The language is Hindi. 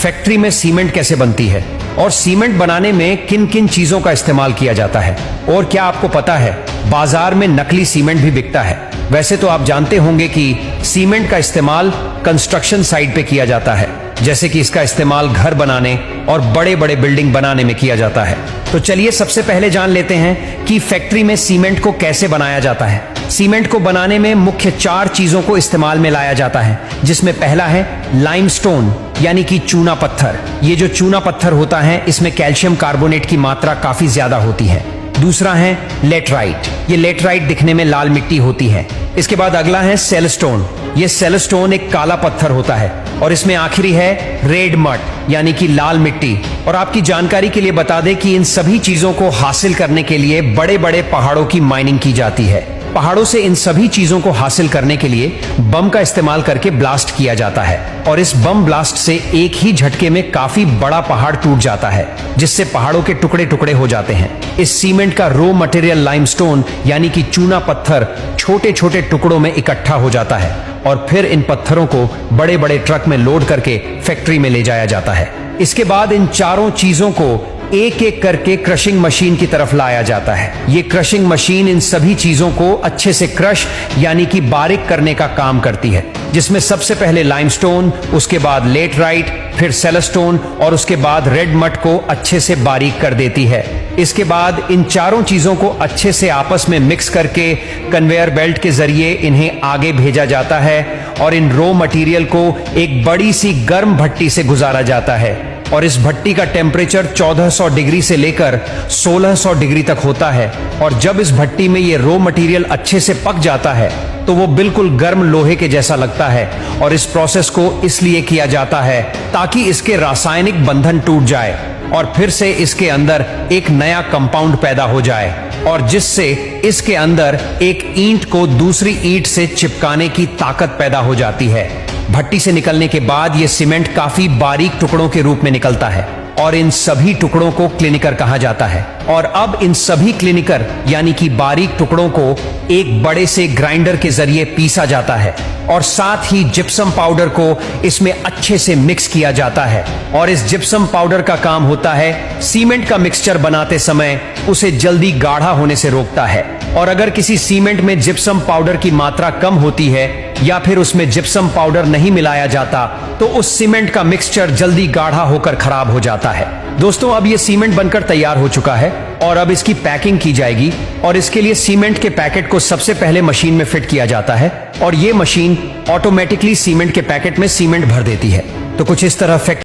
फैक्ट्री में सीमेंट कैसे बनती है और सीमेंट बनाने में किन किन चीजों का इस्तेमाल किया जाता है। और क्या आपको पता है बाजार में नकली सीमेंट भी बिकता है। वैसे तो आप जानते होंगे कि सीमेंट का इस्तेमाल कंस्ट्रक्शन साइट पे किया जाता है, जैसे कि इसका इस्तेमाल घर बनाने और बड़े बड़े बिल्डिंग बनाने में किया जाता है। तो चलिए सबसे पहले जान लेते हैं कि फैक्ट्री में सीमेंट को कैसे बनाया जाता है। सीमेंट को बनाने में मुख्य 4 चीजों को इस्तेमाल में लाया जाता है, जिसमें पहला है लाइमस्टोन यानी कि चूना पत्थर। ये जो चूना पत्थर होता है इसमें कैल्शियम कार्बोनेट की मात्रा काफी ज्यादा होती है। दूसरा है लेटराइट। ये लेटराइट दिखने में लाल मिट्टी होती है। इसके बाद अगला है सेलस्टोन। ये सेलस्टोन एक काला पत्थर होता है। और इसमें आखिरी है रेड मड यानी कि लाल मिट्टी। और आपकी जानकारी के लिए बता दें कि इन सभी चीजों को हासिल करने के लिए बड़े बड़े पहाड़ों की माइनिंग की जाती है। पहाड़ों से इन सभी चीजों को हासिल करने के लिए बम का इस्तेमाल करके ब्लास्ट किया जाता है। और इस बम ब्लास्ट से एक ही झटके में काफी बड़ा पहाड़ टूट जाता है, जिससे पहाड़ों के टुकड़े टुकड़े हो जाते हैं। इस सीमेंट का रॉ मटेरियल लाइमस्टोन यानी कि चूना पत्थर छोटे छोटे टुकड़ों में इकट्ठा हो जाता है और फिर इन पत्थरों को बड़े बड़े ट्रक में लोड करके फैक्ट्री में ले जाया जाता है। इसके बाद इन चारों चीजों को एक एक करके क्रशिंग मशीन की तरफ लाया जाता है। ये क्रशिंग मशीन इन सभी चीजों को अच्छे से क्रश यानी कि बारीक करने का काम करती है, जिसमें सबसे पहले लाइमस्टोन, उसके बाद लेटराइट, फिर सेलस्टोन और उसके बाद रेड मड को अच्छे से बारीक कर देती है। इसके बाद इन चारों चीजों को अच्छे से आपस में मिक्स करके कन्वेयर बेल्ट के जरिए इन्हें आगे भेजा जाता है और इन रॉ मटेरियल को एक बड़ी सी गर्म भट्टी से गुजारा जाता है। और इस भट्टी का टेम्परेचर 1400 डिग्री से लेकर 1600 डिग्री तक होता है। और जब इस भट्टी में ये रॉ मटेरियल अच्छे से पक जाता है तो वो बिल्कुल गर्म लोहे के जैसा लगता है। और इस प्रोसेस को इसलिए किया जाता है ताकि इसके रासायनिक बंधन टूट जाए और फिर से इसके अंदर एक नया कंपाउंड पैदा हो जाए, और जिससे इसके अंदर एक ईंट को दूसरी ईंट से चिपकाने की ताकत पैदा हो जाती है। भट्टी से निकलने के बाद यह सीमेंट काफी बारीक टुकड़ों के रूप में निकलता है और इन सभी टुकड़ों को क्लिनिकर कहा जाता है। और अब इन सभी क्लिनिकर यानी कि बारीक टुकड़ों को एक बड़े से ग्राइंडर के जरिए पीसा जाता है और साथ ही जिप्सम पाउडर को इसमें अच्छे से मिक्स किया जाता है। और इस जिप्सम पाउडर का काम होता है सीमेंट का मिक्सचर बनाते समय उसे जल्दी गाढ़ा होने से रोकता है। और अगर किसी सीमेंट में जिप्सम पाउडर की मात्रा कम होती है या फिर उसमें जिप्सम पाउडर नहीं मिलाया जाता तो उस सीमेंट का मिक्सचर जल्दी गाढ़ा होकर खराब हो जाता है। दोस्तों, अब ये सीमेंट बनकर तैयार हो चुका है और अब इसकी पैकिंग की जाएगी। और इसके लिए सीमेंट के पैकेट को सबसे पहले मशीन में फिट किया जाता है और ये मशीन ऑटोमेटिकली सीमेंट के पैकेट में सीमेंट भर देती है। तो कुछ इस तरह